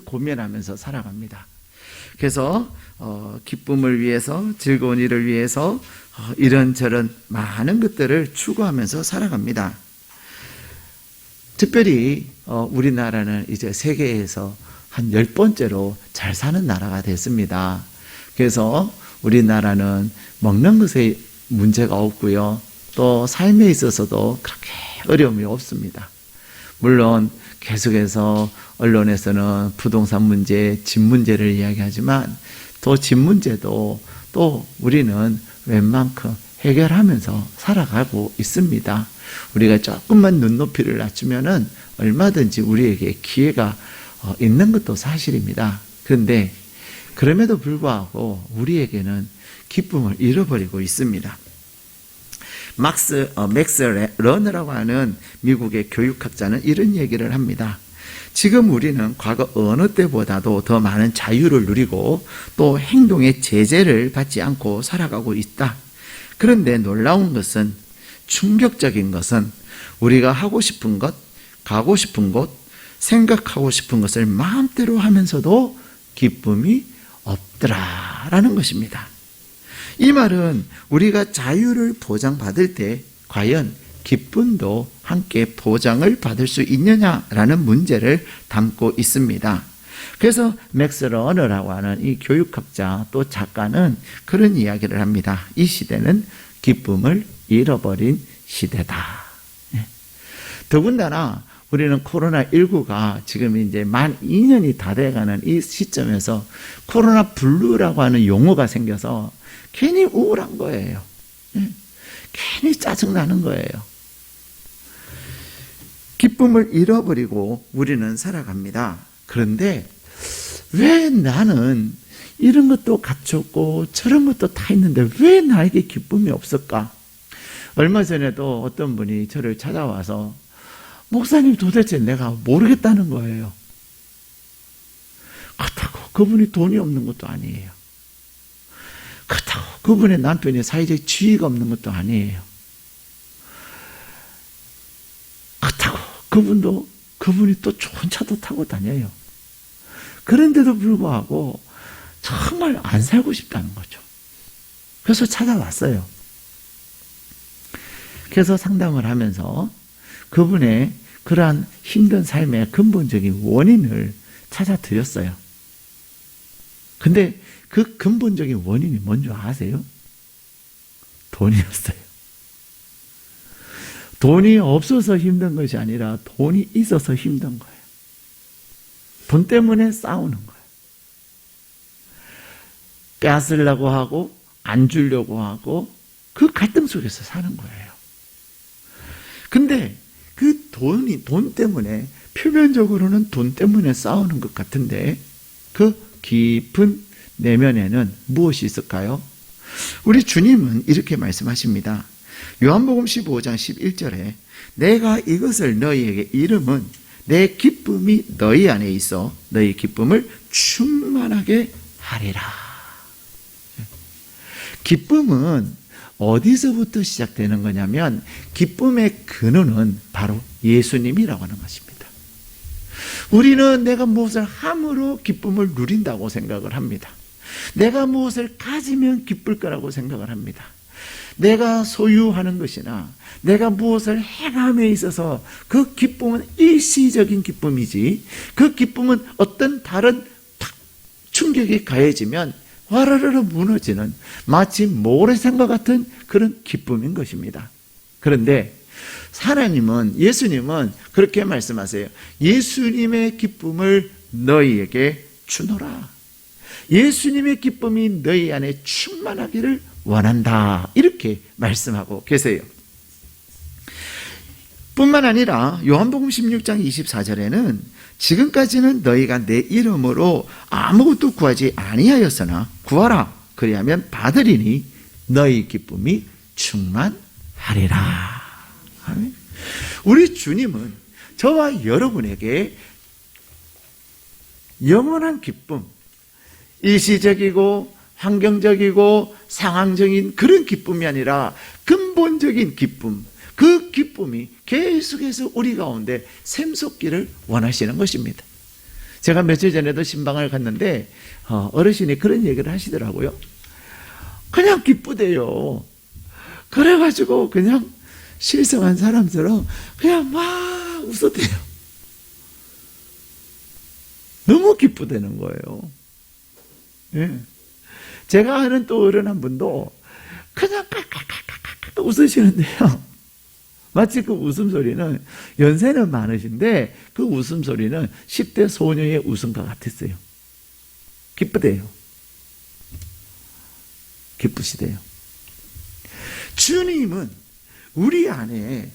고민하면서 살아갑니다. 그래서 기쁨을 위해서, 즐거운 일을 위해서 이런저런 많은 것들을 추구하면서 살아갑니다. 특별히 우리나라는 이제 세계에서 한 10번째로 잘 사는 나라가 됐습니다. 그래서 우리나라는 먹는 것에 문제가 없고요. 또 삶에 있어서도 그렇게 어려움이 없습니다. 물론 계속해서 언론에서는 부동산 문제, 집 문제를 이야기하지만 또 집 문제도 또 우리는 웬만큼 해결하면서 살아가고 있습니다. 우리가 조금만 눈높이를 낮추면은 얼마든지 우리에게 기회가 있는 것도 사실입니다. 그런데 그럼에도 불구하고 우리에게는 기쁨을 잃어버리고 있습니다. 맥스 러너라고 하는 미국의 교육학자는 이런 얘기를 합니다. 지금 우리는 과거 어느 때보다도 더 많은 자유를 누리고 또 행동의 제재를 받지 않고 살아가고 있다. 그런데 놀라운 것은, 충격적인 것은 우리가 하고 싶은 것, 가고 싶은 곳, 생각하고 싶은 것을 마음대로 하면서도 기쁨이 없더라라는 것입니다. 이 말은 우리가 자유를 보장받을 때 과연 기쁨도 함께 보장을 받을 수 있느냐라는 문제를 담고 있습니다. 그래서 맥스 러너라고 하는 이 교육학자 또 작가는 그런 이야기를 합니다. 이 시대는 기쁨을 잃어버린 시대다. 더군다나 우리는 코로나19가 지금 이제 만 2년이 다 돼가는 이 시점에서 코로나 블루라고 하는 용어가 생겨서 괜히 우울한 거예요. 괜히 짜증나는 거예요. 기쁨을 잃어버리고 우리는 살아갑니다. 그런데 왜 나는 이런 것도 갖췄고 저런 것도 다 있는데 왜 나에게 기쁨이 없을까? 얼마 전에도 어떤 분이 저를 찾아와서 목사님 도대체 내가 모르겠다는 거예요. 그렇다고 그분이 돈이 없는 것도 아니에요. 그렇다고 그분의 남편이 사회적 지위가 없는 것도 아니에요. 그렇다고 그분이 또 좋은 차도 타고 다녀요. 그런데도 불구하고 정말 안 살고 싶다는 거죠. 그래서 찾아왔어요. 그래서 상담을 하면서 그분의 그러한 힘든 삶의 근본적인 원인을 찾아드렸어요. 근데 그 근본적인 원인이 뭔지 아세요? 돈이었어요. 돈이 없어서 힘든 것이 아니라 돈이 있어서 힘든 거예요. 돈 때문에 싸우는 거예요. 빼앗으려고 하고 안 주려고 하고 그 갈등 속에서 사는 거예요. 근데 그 돈 때문에 표면적으로는 돈 때문에 싸우는 것 같은데 그 깊은 내면에는 무엇이 있을까요? 우리 주님은 이렇게 말씀하십니다. 요한복음 15장 11절에 내가 이것을 너희에게 이름은 내 기쁨이 너희 안에 있어 너희 기쁨을 충만하게 하리라. 기쁨은 어디서부터 시작되는 거냐면 기쁨의 근원은 바로 예수님이라고 하는 것입니다. 우리는 내가 무엇을 함으로 기쁨을 누린다고 생각을 합니다. 내가 무엇을 가지면 기쁠 거라고 생각을 합니다. 내가 소유하는 것이나 내가 무엇을 행함에 있어서 그 기쁨은 일시적인 기쁨이지 그 기쁨은 어떤 다른 충격이 가해지면 와르르 무너지는 마치 모래샘과 같은 그런 기쁨인 것입니다. 그런데 하나님은, 예수님은 그렇게 말씀하세요. 예수님의 기쁨을 너희에게 주노라. 예수님의 기쁨이 너희 안에 충만하기를 원한다. 이렇게 말씀하고 계세요. 뿐만 아니라 요한복음 16장 24절에는 지금까지는 너희가 내 이름으로 아무것도 구하지 아니하였으나 구하라. 그리하면 받으리니 너희 기쁨이 충만하리라. 아멘. 우리 주님은 저와 여러분에게 영원한 기쁨, 일시적이고 환경적이고 상황적인 그런 기쁨이 아니라 근본적인 기쁨, 그 기쁨이 계속해서 우리 가운데 샘솟기를 원하시는 것입니다. 제가 며칠 전에도 신방을 갔는데 어르신이 그런 얘기를 하시더라고요. 그냥 기쁘대요. 그래가지고 그냥 실성한 사람처럼 그냥 막 웃었대요. 너무 기쁘다는 거예요. 예. 제가 아는 또 어른 한 분도 그냥 깍깍깍깍깍 웃으시는데요. 마치 그 웃음소리는 연세는 많으신데 그 웃음소리는 10대 소녀의 웃음과 같았어요. 기쁘대요. 기쁘시대요. 주님은 우리 안에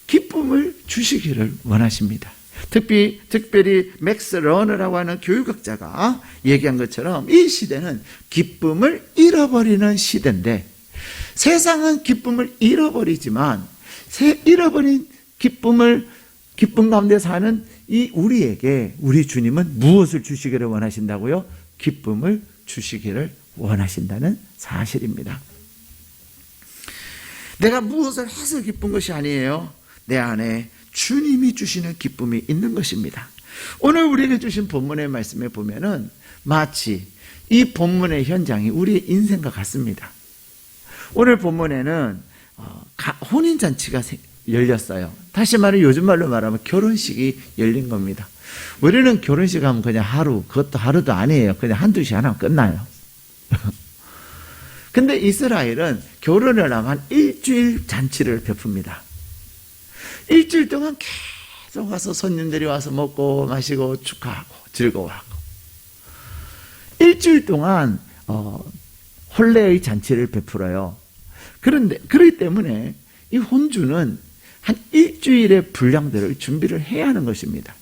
기쁨을 주시기를 원하십니다. 특별히 맥스 러너라고 하는 교육학자가 얘기한 것처럼 이 시대는 기쁨을 잃어버리는 시대인데, 세상은 기쁨을 잃어버리지만 잃어버린 기쁨 가운데 사는 이 우리에게 우리 주님은 무엇을 주시기를 원하신다고요? 기쁨을 주시기를 원하신다는 사실입니다. 내가 무엇을 해서 기쁜 것이 아니에요. 내 안에 주님이 주시는 기쁨이 있는 것입니다. 오늘 우리에게 주신 본문의 말씀에 보면은 마치 이 본문의 현장이 우리의 인생과 같습니다. 오늘 본문에는 혼인잔치가 열렸어요. 다시 말해 요즘 말로 말하면 결혼식이 열린 겁니다. 우리는 결혼식 하면 그냥 하루, 그것도 하루도 아니에요. 그냥 한두 시간 하면 끝나요. 근데 이스라엘은 결혼을 하면 한 일주일 잔치를 베풉니다. 일주일 동안 계속 와서 손님들이 와서 먹고 마시고 축하하고 즐거워하고, 일주일 동안 혼례의 잔치를 베풀어요. 그렇기 때문에 이 혼주는 한 일주일의 분량들을 준비를 해야 하는 것입니다.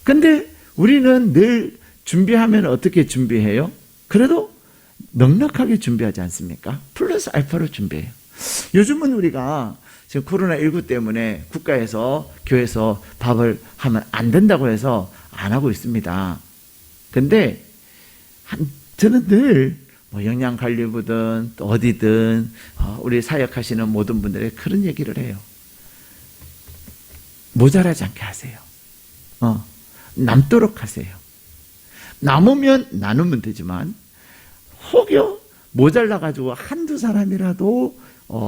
근데 우리는 늘 준비하면 어떻게 준비해요? 그래도 넉넉하게 준비하지 않습니까? 플러스 알파로 준비해요. 요즘은 우리가 지금 코로나19 때문에 국가에서 교회에서 밥을 하면 안 된다고 해서 안 하고 있습니다. 근데 저는 늘 영양관리부든 또 어디든 우리 사역하시는 모든 분들이 그런 얘기를 해요. 모자라지 않게 하세요. 남도록 하세요. 남으면 나누면 되지만 혹여 모자라가지고 한두 사람이라도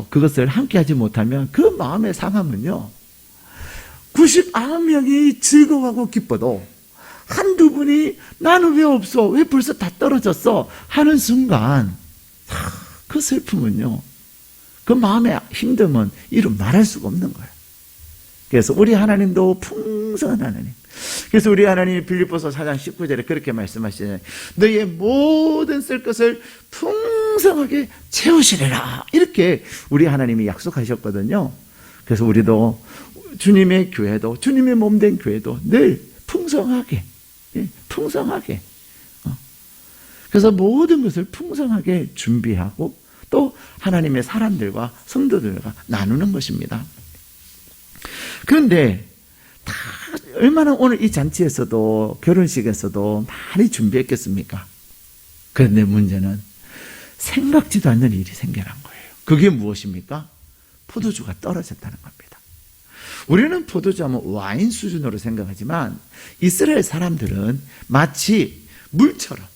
그것을 함께 하지 못하면 그 마음의 상함은요, 99명이 즐거워하고 기뻐도 한두 분이 나는 왜 없어? 왜 벌써 다 떨어졌어? 하는 순간 그 슬픔은요, 그 마음의 힘듦은 이루 말할 수가 없는 거예요. 그래서 우리 하나님도 풍성한 하나님. 그래서 우리 하나님이 빌립보서 4장 19절에 그렇게 말씀하시잖아요. 너희의 모든 쓸 것을 풍성하게 채우시리라. 이렇게 우리 하나님이 약속하셨거든요. 그래서 우리도 주님의 교회도, 주님의 몸된 교회도 늘 풍성하게, 풍성하게. 그래서 모든 것을 풍성하게 준비하고 또 하나님의 사람들과 성도들과 나누는 것입니다. 그런데 다 얼마나 오늘 이 잔치에서도 결혼식에서도 많이 준비했겠습니까? 그런데 문제는 생각지도 않는 일이 생겨난 거예요. 그게 무엇입니까? 포도주가 떨어졌다는 겁니다. 우리는 포도주 하면 와인 수준으로 생각하지만 이스라엘 사람들은 마치 물처럼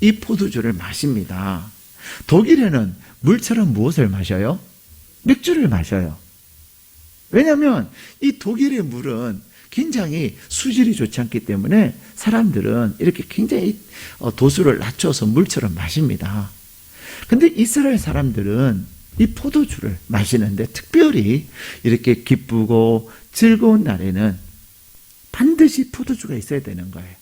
이 포도주를 마십니다. 독일에는 물처럼 무엇을 마셔요? 맥주를 마셔요. 왜냐하면 이 독일의 물은 굉장히 수질이 좋지 않기 때문에 사람들은 이렇게 굉장히 도수를 낮춰서 물처럼 마십니다. 근데 이스라엘 사람들은 이 포도주를 마시는데 특별히 이렇게 기쁘고 즐거운 날에는 반드시 포도주가 있어야 되는 거예요.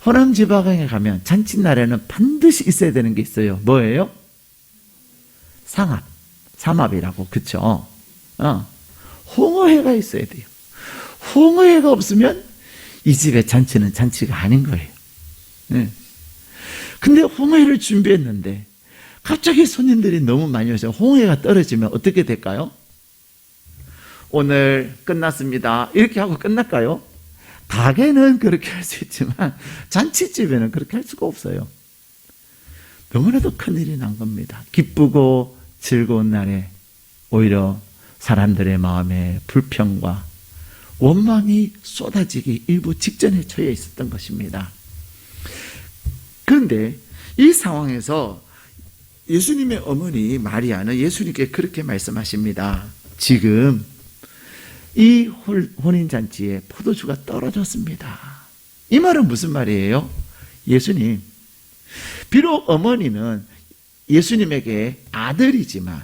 호남 지방에 가면 잔칫날에는 반드시 있어야 되는 게 있어요. 뭐예요? 삼합이라고, 그쵸? 홍어회가 있어야 돼요. 홍어회가 없으면 이 집의 잔치는 잔치가 아닌 거예요. 네. 근데 홍어회를 준비했는데 갑자기 손님들이 너무 많이 오셔서 홍어회가 떨어지면 어떻게 될까요? 오늘 끝났습니다. 이렇게 하고 끝날까요? 가게는 그렇게 할 수 있지만 잔치집에는 그렇게 할 수가 없어요. 너무나도 큰일이 난 겁니다. 기쁘고 즐거운 날에 오히려 사람들의 마음에 불평과 원망이 쏟아지기 일부 직전에 처해 있었던 것입니다. 그런데 이 상황에서 예수님의 어머니 마리아는 예수님께 그렇게 말씀하십니다. 지금 이 혼인잔치에 포도주가 떨어졌습니다. 이 말은 무슨 말이에요? 예수님, 비록 어머니는 예수님에게 아들이지만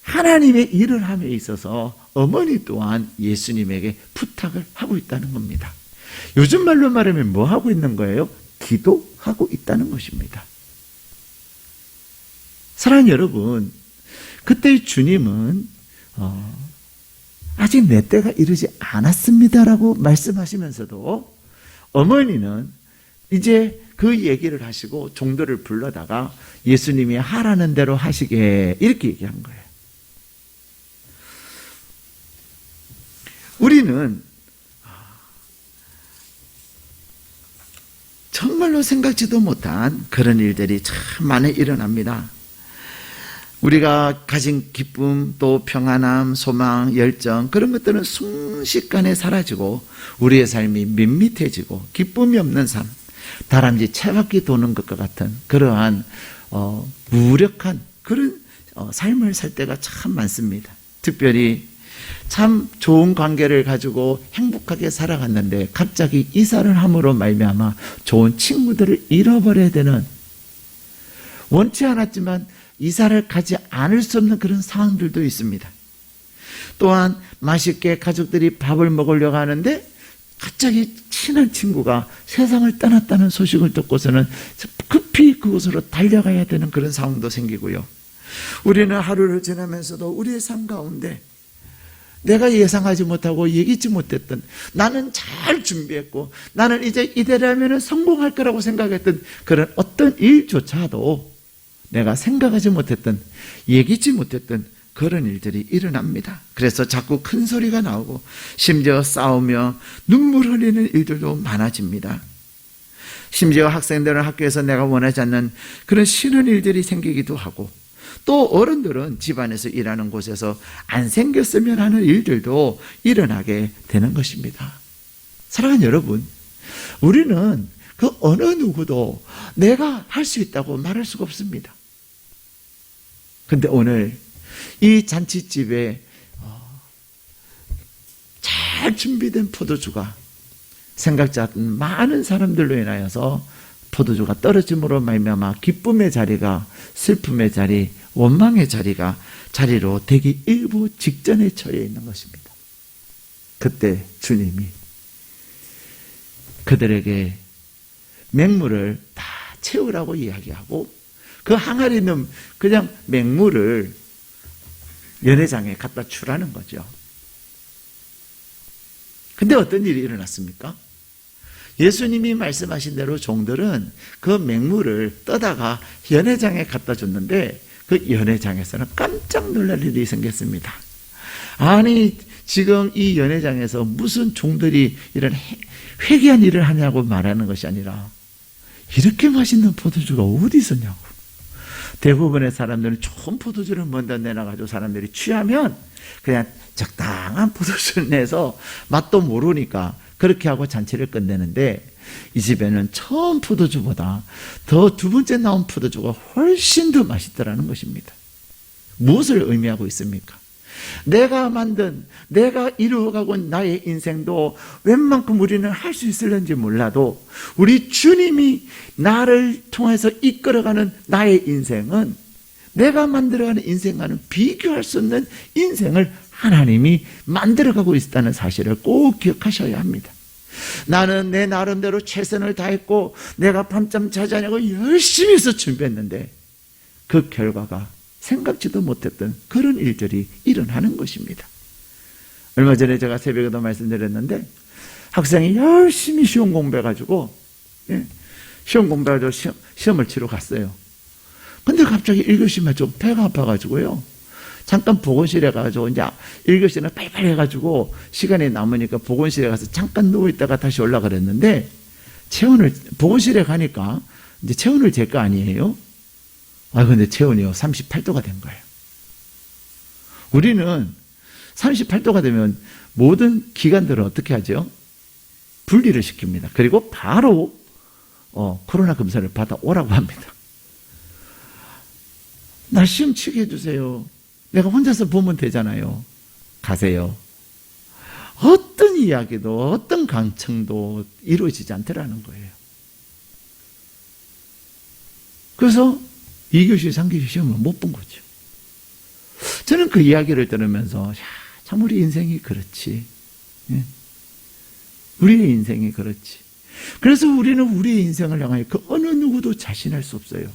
하나님의 일을 함에 있어서 어머니 또한 예수님에게 부탁을 하고 있다는 겁니다. 요즘 말로 말하면 뭐 하고 있는 거예요? 기도하고 있다는 것입니다. 사랑하는 여러분, 그때 주님은 아직 내 때가 이르지 않았습니다라고 말씀하시면서도 어머니는 이제 그 얘기를 하시고 종들을 불러다가 예수님이 하라는 대로 하시게 이렇게 얘기한 거예요. 우리는 정말로 생각지도 못한 그런 일들이 참 많이 일어납니다. 우리가 가진 기쁨, 또 평안함, 소망, 열정, 그런 것들은 순식간에 사라지고 우리의 삶이 밋밋해지고 기쁨이 없는 삶, 다람쥐 채바퀴 도는 것과 같은 그러한 무력한 그런 삶을 살 때가 참 많습니다. 특별히 참 좋은 관계를 가지고 행복하게 살아갔는데 갑자기 이사를 함으로 말미암아 좋은 친구들을 잃어버려야 되는, 원치 않았지만 이사를 가지 않을 수 없는 그런 상황들도 있습니다. 또한 맛있게 가족들이 밥을 먹으려고 하는데 갑자기 친한 친구가 세상을 떠났다는 소식을 듣고서는 급히 그곳으로 달려가야 되는 그런 상황도 생기고요. 우리는 하루를 지나면서도 우리의 삶 가운데 내가 예상하지 못하고 예기치 못했던, 나는 잘 준비했고 나는 이제 이대로라면 성공할 거라고 생각했던 그런 어떤 일조차도 내가 생각하지 못했던, 예기치 못했던 그런 일들이 일어납니다. 그래서 자꾸 큰 소리가 나오고 심지어 싸우며 눈물 흘리는 일들도 많아집니다. 심지어 학생들은 학교에서 내가 원하지 않는 그런 싫은 일들이 생기기도 하고, 또 어른들은 집안에서 일하는 곳에서 안 생겼으면 하는 일들도 일어나게 되는 것입니다. 사랑하는 여러분, 우리는 그 어느 누구도 내가 할 수 있다고 말할 수가 없습니다. 근데 오늘 이 잔치집에 잘 준비된 포도주가 생각지 않은 많은 사람들로 인하여서 포도주가 떨어짐으로 말미암아 기쁨의 자리가 슬픔의 자리, 원망의 자리로 되기 일부 직전에 처해 있는 것입니다. 그때 주님이 그들에게 맹물을 다 채우라고 이야기하고 그 항아리 있는 그냥 맹물을 연회장에 갖다 주라는 거죠. 근데 어떤 일이 일어났습니까? 예수님이 말씀하신 대로 종들은 그 맹물을 떠다가 연회장에 갖다 줬는데 그 연회장에서는 깜짝 놀랄 일이 생겼습니다. 아니, 지금 이 연회장에서 무슨 종들이 이런 회개한 일을 하냐고 말하는 것이 아니라 이렇게 맛있는 포도주가 어디 있었냐고. 대부분의 사람들은 좋은 포도주를 먼저 내놔가지고 사람들이 취하면 그냥 적당한 포도주를 내서 맛도 모르니까 그렇게 하고 잔치를 끝내는데, 이 집에는 처음 포도주보다 더 두 번째 나온 포도주가 훨씬 더 맛있더라는 것입니다. 무엇을 의미하고 있습니까? 내가 만든, 내가 이루어가고 있는 나의 인생도 웬만큼 우리는 할 수 있을는지 몰라도 우리 주님이 나를 통해서 이끌어가는 나의 인생은 내가 만들어가는 인생과는 비교할 수 없는 인생을 하나님이 만들어가고 있다는 사실을 꼭 기억하셔야 합니다. 나는 내 나름대로 최선을 다했고 내가 밤잠 자지 않고 열심히 해서 준비했는데 그 결과가 생각지도 못했던 그런 일들이 일어나는 것입니다. 얼마 전에 제가 새벽에도 말씀드렸는데 학생이 열심히 시험 공부해가지고 시험 공부해가지고 시험을 치러 갔어요. 근데 갑자기 1교시만 좀 배가 아파가지고요, 잠깐 보건실에 가가지고 이제 1교시는 빨리빨리 해가지고 시간이 남으니까 보건실에 가서 잠깐 누워있다가 다시 올라가 그랬는데 보건실에 가니까 이제 체온을 잴 거 아니에요? 근데 체온이요 38도가 된 거예요. 우리는 38도가 되면 모든 기관들은 어떻게 하죠? 분리를 시킵니다. 그리고 바로 코로나 검사를 받아오라고 합니다. 나 시험 치게 해주세요. 내가 혼자서 보면 되잖아요. 가세요. 어떤 이야기도 어떤 강청도 이루어지지 않더라는 거예요. 그래서 2교시, 3교시 시험을 못 본 거죠. 저는 그 이야기를 들으면서 참 우리 인생이 그렇지. 예? 우리의 인생이 그렇지. 그래서 우리는 우리의 인생을 향하여 그 어느 누구도 자신할 수 없어요.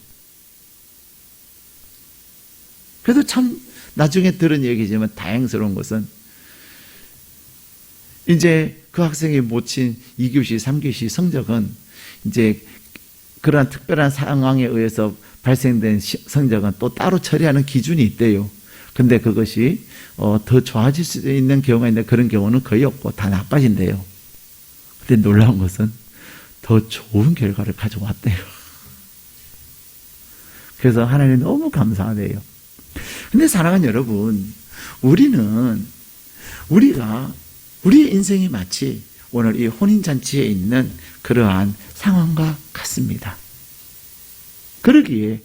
그래도 참 나중에 들은 얘기지만 다행스러운 것은 이제 그 학생이 못 친 2교시, 3교시 성적은 이제 그러한 특별한 상황에 의해서 발생된 성적은 또 따로 처리하는 기준이 있대요. 근데 그것이 더 좋아질 수 있는 경우가 있는데 그런 경우는 거의 없고 다 나빠진대요. 근데 놀라운 것은 더 좋은 결과를 가져왔대요. 그래서 하나님 너무 감사하대요. 근데 사랑하는 여러분, 우리가 우리의 인생이 마치 오늘 이 혼인잔치에 있는 그러한 상황과 같습니다. 그러기에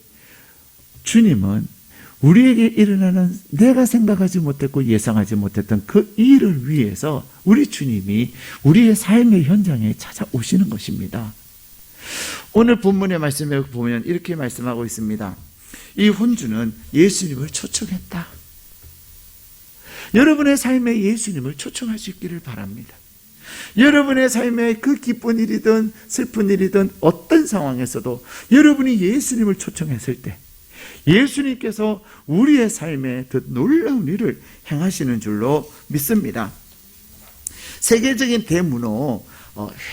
주님은 우리에게 일어나는 내가 생각하지 못했고 예상하지 못했던 그 일을 위해서 우리 주님이 우리의 삶의 현장에 찾아오시는 것입니다. 오늘 본문의 말씀에 보면 이렇게 말씀하고 있습니다. 이 혼주는 예수님을 초청했다. 여러분의 삶에 예수님을 초청할 수 있기를 바랍니다. 여러분의 삶에 그 기쁜 일이든 슬픈 일이든 어떤 상황에서도 여러분이 예수님을 초청했을 때 예수님께서 우리의 삶에 더 놀라운 일을 행하시는 줄로 믿습니다. 세계적인 대문호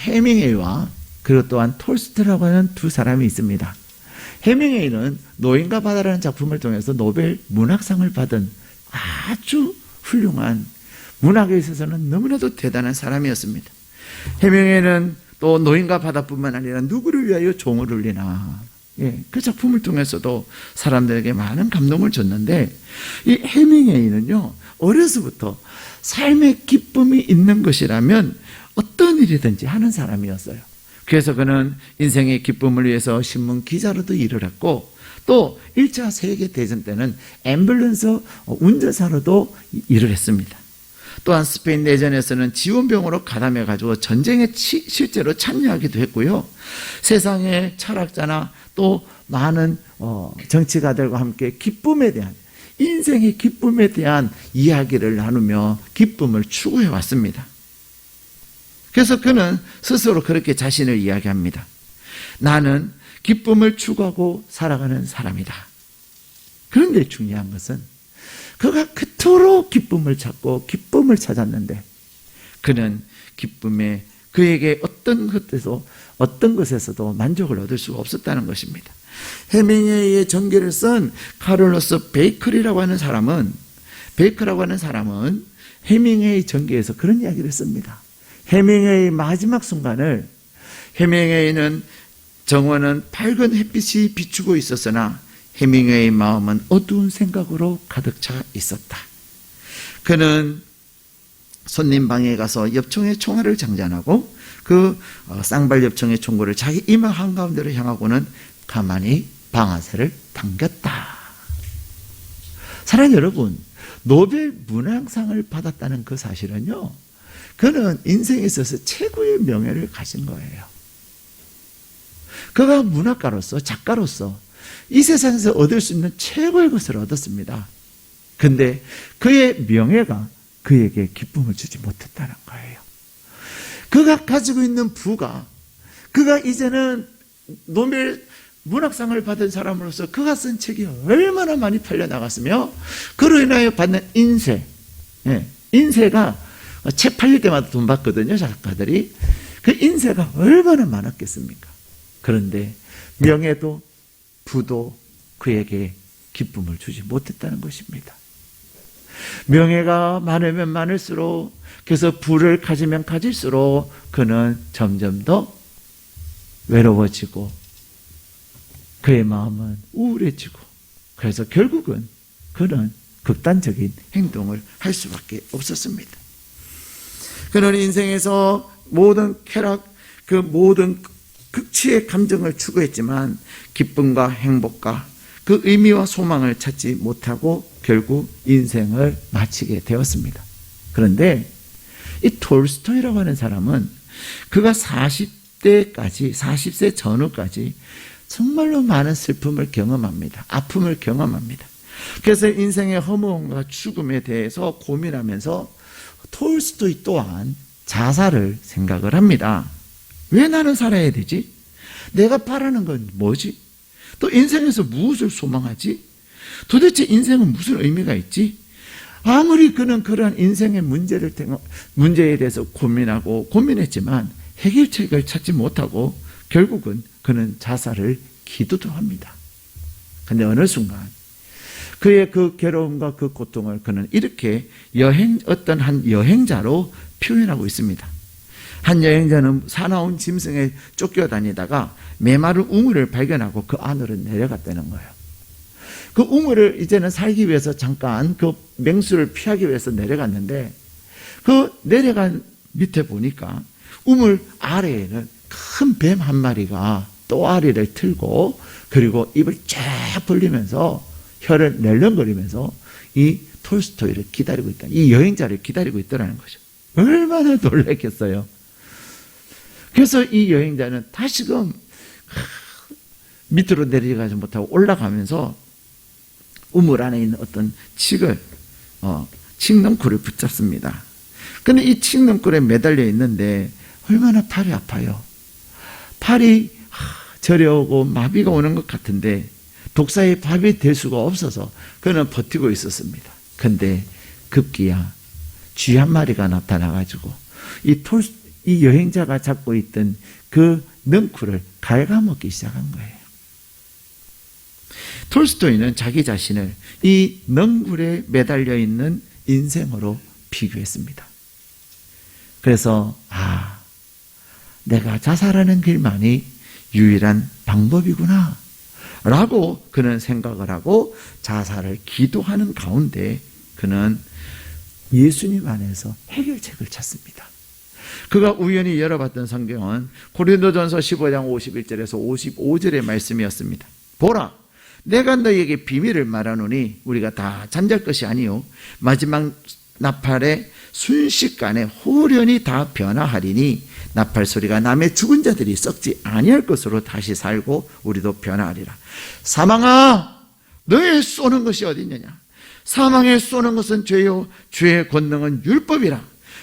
해밍웨이와 그리고 또한 톨스토이라고 하는 두 사람이 있습니다. 해밍웨이는 노인과 바다라는 작품을 통해서 노벨 문학상을 받은 아주 훌륭한 문학에 있어서는 너무나도 대단한 사람이었습니다. 해밍웨이는 또 노인과 바다뿐만 아니라 누구를 위하여 종을 울리나, 그 작품을 통해서도 사람들에게 많은 감동을 줬는데, 이 해밍웨이는요 어려서부터 삶의 기쁨이 있는 것이라면 어떤 일이든지 하는 사람이었어요. 그래서 그는 인생의 기쁨을 위해서 신문 기자로도 일을 했고, 또 1차 세계대전 때는 앰뷸런스 운전사로도 일을 했습니다. 또한 스페인 내전에서는 지원병으로 가담해가지고 전쟁에 실제로 참여하기도 했고요. 세상의 철학자나 또 많은 정치가들과 함께 기쁨에 대한, 인생의 기쁨에 대한 이야기를 나누며 기쁨을 추구해 왔습니다. 그래서 그는 스스로 그렇게 자신을 이야기합니다. 나는 기쁨을 추구하고 살아가는 사람이다. 그런데 중요한 것은 그가 그토록 기쁨을 찾고 기쁨을 찾았는데 그는 기쁨에 그에게 어떤 것에서도 만족을 얻을 수가 없었다는 것입니다. 해밍웨이의 전기를 쓴 카를로스 베이커라고 하는 사람은 해밍웨이 전기에서 그런 이야기를 씁니다. 해밍웨이의 마지막 순간을, 해밍웨이는 정원은 밝은 햇빛이 비추고 있었으나 해밍웨이의 마음은 어두운 생각으로 가득 차 있었다. 그는 손님 방에 가서 엽총의 총알을 장전하고 그 쌍발 엽총의 총구를 자기 이마 한가운데로 향하고는 가만히 방아쇠를 당겼다. 사랑하는 여러분, 노벨 문학상을 받았다는 그 사실은요, 그는 인생에 있어서 최고의 명예를 가진 거예요. 그가 문학가로서, 작가로서 이 세상에서 얻을 수 있는 최고의 것을 얻었습니다. 근데 그의 명예가 그에게 기쁨을 주지 못했다는 거예요. 그가 가지고 있는 부가, 그가 이제는 노벨 문학상을 받은 사람으로서 그가 쓴 책이 얼마나 많이 팔려나갔으며 그로 인하여 받는 인세가 책 팔릴 때마다 돈 받거든요, 작가들이. 그 인세가 얼마나 많았겠습니까? 그런데 명예도 부도 그에게 기쁨을 주지 못했다는 것입니다. 명예가 많으면 많을수록, 그래서 부를 가지면 가질수록 그는 점점 더 외로워지고 그의 마음은 우울해지고, 그래서 결국은 그는 극단적인 행동을 할 수밖에 없었습니다. 그는 인생에서 모든 쾌락, 그 모든 극치의 감정을 추구했지만 기쁨과 행복과 그 의미와 소망을 찾지 못하고 결국 인생을 마치게 되었습니다. 그런데 이 톨스토이라고 하는 사람은 그가 40세 전후까지 정말로 많은 슬픔을 경험합니다. 아픔을 경험합니다. 그래서 인생의 허무함과 죽음에 대해서 고민하면서 톨스토이 또한 자살을 생각을 합니다. 왜 나는 살아야 되지? 내가 바라는 건 뭐지? 또 인생에서 무엇을 소망하지? 도대체 인생은 무슨 의미가 있지? 아무리 그는 그러한 인생의 문제에 대해서 고민했지만 해결책을 찾지 못하고 결국은 그는 자살을 기도도 합니다. 그런데 어느 순간 그의 그 괴로움과 그 고통을 그는 이렇게 어떤 한 여행자로 표현하고 있습니다. 한 여행자는 사나운 짐승에 쫓겨다니다가 메마른 웅을 발견하고 그 안으로 내려갔다는 거예요. 그 웅을 이제는 살기 위해서 잠깐 그 맹수를 피하기 위해서 내려갔는데 그 내려간 밑에 보니까 우물 아래에는 큰 뱀 한 마리가 또아리를 틀고 그리고 입을 쫙 벌리면서 혀를 낼름거리면서 이 톨스토이를 기다리고 있다. 이 여행자를 기다리고 있더라는 거죠. 얼마나 놀랐겠어요. 그래서 이 여행자는 다시금 밑으로 내려가지 못하고 올라가면서 우물 안에 있는 어떤 칡넝쿨을 붙잡습니다. 근데 이 칡넝쿨에 매달려 있는데 얼마나 팔이 아파요. 팔이 저려오고 마비가 오는 것 같은데 독사의 밥이 될 수가 없어서 그는 버티고 있었습니다. 근데 급기야 쥐 한 마리가 나타나가지고 이 여행자가 잡고 있던 그 넝쿨을 갉아먹기 시작한 거예요. 톨스토이는 자기 자신을 이 넝쿨에 매달려 있는 인생으로 비교했습니다. 그래서 내가 자살하는 길만이 유일한 방법이구나 라고 그는 생각을 하고 자살을 기도하는 가운데 그는 예수님 안에서 해결책을 찾습니다. 그가 우연히 열어봤던 성경은 고린도전서 15장 51절에서 55절의 말씀이었습니다. 보라, 내가 너희에게 비밀을 말하노니 우리가 다 잠잘 것이 아니요 마지막 나팔의 순식간에 홀연히 다 변화하리니 나팔 소리가 남의 죽은 자들이 썩지 아니할 것으로 다시 살고 우리도 변화하리라. 사망아, 너의 쏘는 것이 어디 있느냐? 사망에 쏘는 것은 죄요 죄의 권능은 율법이라.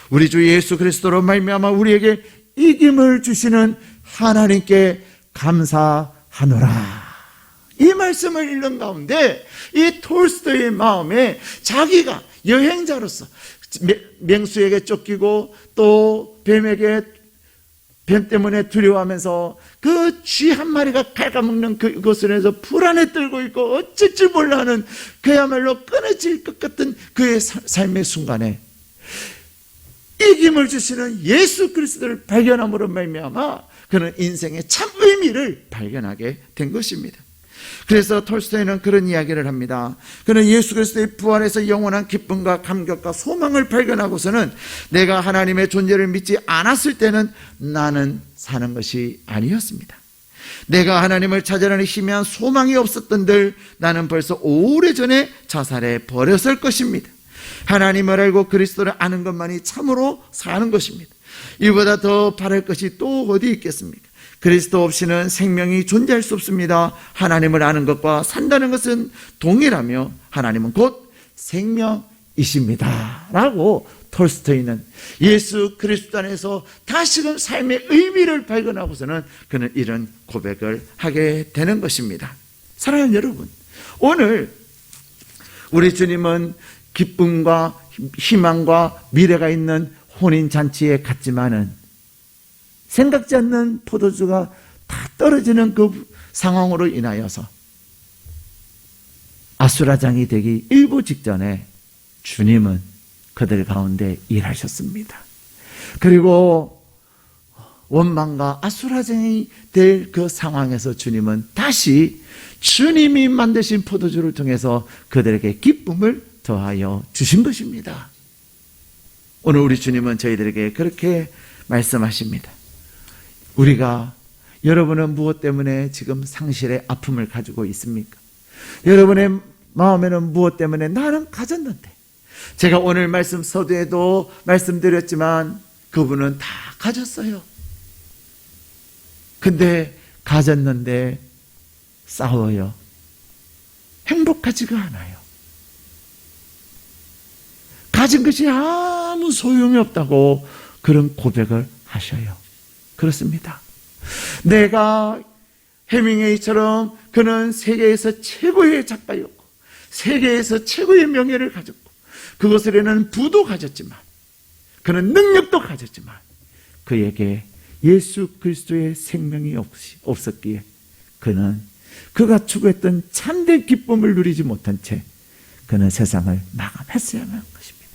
우리 주 예수 그리스도로 말미암아 우리에게 이김을 주시는 하나님께 감사하노라. 이 말씀을 읽는 가운데 이 톨스토이의 마음에 자기가 여행자로서 맹수에게 쫓기고 또 뱀 때문에 두려워하면서 그 쥐 한 마리가 갉아먹는 그것을 해서 불안에 떨고 있고 어쩔 줄 몰라 하는 그야말로 끊어질 것 같은 그의 삶의 순간에 이김을 주시는 예수 그리스도를 발견함으로 말미암아 그는 인생의 참 의미를 발견하게 된 것입니다. 그래서 톨스토이는 그런 이야기를 합니다. 그는 예수 그리스도의 부활에서 영원한 기쁨과 감격과 소망을 발견하고서는 내가 하나님의 존재를 믿지 않았을 때는 나는 사는 것이 아니었습니다. 내가 하나님을 찾으려는 희미한 소망이 없었던들 나는 벌써 오래전에 자살해 버렸을 것입니다. 하나님을 알고 그리스도를 아는 것만이 참으로 사는 것입니다. 이보다 더 바랄 것이 또 어디 있겠습니까? 그리스도 없이는 생명이 존재할 수 없습니다. 하나님을 아는 것과 산다는 것은 동일하며 하나님은 곧 생명이십니다 라고 톨스토이는 예수 그리스도 안에서 다시금 삶의 의미를 발견하고서는 그는 이런 고백을 하게 되는 것입니다. 사랑하는 여러분, 오늘 우리 주님은 기쁨과 희망과 미래가 있는 혼인잔치에 갔지만은 생각지 않는 포도주가 다 떨어지는 그 상황으로 인하여서 아수라장이 되기 일부 직전에 주님은 그들 가운데 일하셨습니다. 그리고 원망과 아수라장이 될 그 상황에서 주님은 다시 주님이 만드신 포도주를 통해서 그들에게 기쁨을 더하여 주신 것입니다. 오늘 우리 주님은 저희들에게 그렇게 말씀하십니다. 우리가, 여러분은 무엇 때문에 지금 상실의 아픔을 가지고 있습니까? 여러분의 마음에는 무엇 때문에 나는 가졌는데, 제가 오늘 말씀 서두에도 말씀드렸지만 그분은 다 가졌어요. 근데 가졌는데 싸워요. 행복하지가 않아요. 가진 것이 아무 소용이 없다고 그런 고백을 하셔요. 그렇습니다. 내가 해밍웨이처럼 그는 세계에서 최고의 작가였고 세계에서 최고의 명예를 가졌고 그것으로는 부도 가졌지만 그는 능력도 가졌지만 그에게 예수 그리스도의 생명이 없었기에 그는 그가 추구했던 참된 기쁨을 누리지 못한 채 그는 세상을 마감했어야만 한 것입니다.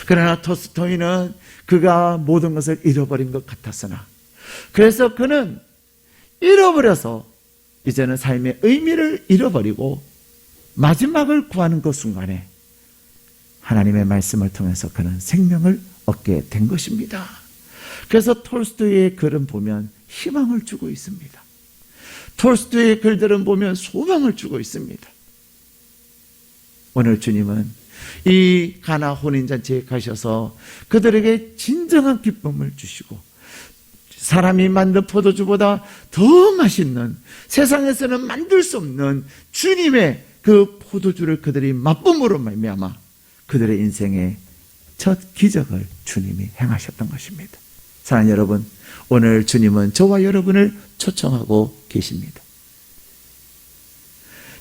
그러나 톨스토이는 그가 모든 것을 잃어버린 것 같았으나 그래서 그는 잃어버려서 이제는 삶의 의미를 잃어버리고 마지막을 구하는 그 순간에 하나님의 말씀을 통해서 그는 생명을 얻게 된 것입니다. 그래서 톨스토이의 글은 보면 희망을 주고 있습니다. 톨스토이의 글들은 보면 소망을 주고 있습니다. 오늘 주님은 이 가나 혼인잔치에 가셔서 그들에게 진정한 기쁨을 주시고 사람이 만든 포도주보다 더 맛있는, 세상에서는 만들 수 없는 주님의 그 포도주를 그들이 맛봄으로 말미암아 그들의 인생의 첫 기적을 주님이 행하셨던 것입니다. 사랑하는 여러분, 오늘 주님은 저와 여러분을 초청하고 계십니다.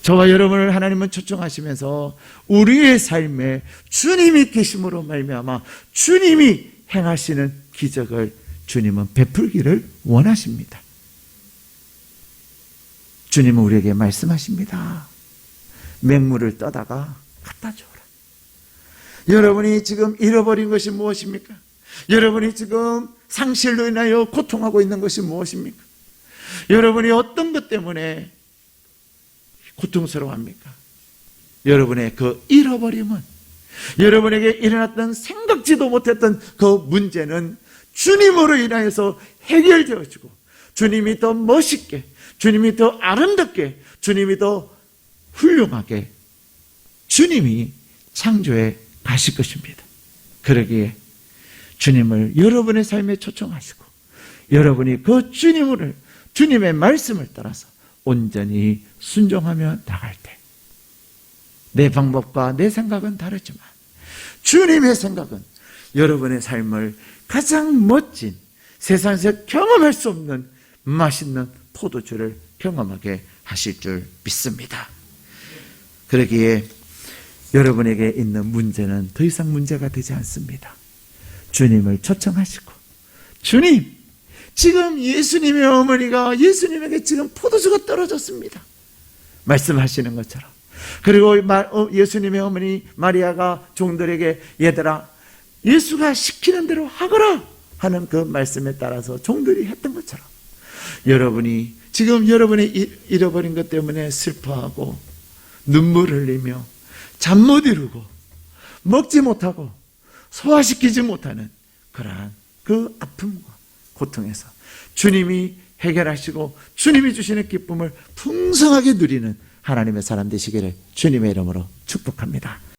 저와 여러분을 하나님은 초청하시면서 우리의 삶에 주님이 계심으로 말미암아 주님이 행하시는 기적을 주님은 베풀기를 원하십니다. 주님은 우리에게 말씀하십니다. 맹물을 떠다가 갖다 줘라. 여러분이 지금 잃어버린 것이 무엇입니까? 여러분이 지금 상실로 인하여 고통하고 있는 것이 무엇입니까? 여러분이 어떤 것 때문에 고통스러워합니까? 여러분의 그 잃어버림은, 여러분에게 일어났던 생각지도 못했던 그 문제는 주님으로 인하여서 해결되어지고 주님이 더 멋있게, 주님이 더 아름답게, 주님이 더 훌륭하게 주님이 창조해 가실 것입니다. 그러기에 주님을 여러분의 삶에 초청하시고 여러분이 그 주님의 말씀을 따라서 온전히 순종하며 나갈 때 내 방법과 내 생각은 다르지만 주님의 생각은 여러분의 삶을 가장 멋진, 세상에서 경험할 수 없는 맛있는 포도주를 경험하게 하실 줄 믿습니다. 그러기에 여러분에게 있는 문제는 더 이상 문제가 되지 않습니다. 주님을 초청하시고, 주님, 지금 예수님의 어머니가 예수님에게 지금 포도주가 떨어졌습니다. 말씀하시는 것처럼. 그리고 예수님의 어머니 마리아가 종들에게 얘들아, 예수가 시키는 대로 하거라 하는 그 말씀에 따라서 종들이 했던 것처럼 여러분이 지금 여러분이 잃어버린 것 때문에 슬퍼하고 눈물 흘리며 잠 못 이루고 먹지 못하고 소화시키지 못하는 그러한 그 아픔과 고통에서 주님이 해결하시고 주님이 주시는 기쁨을 풍성하게 누리는 하나님의 사람 되시기를 주님의 이름으로 축복합니다.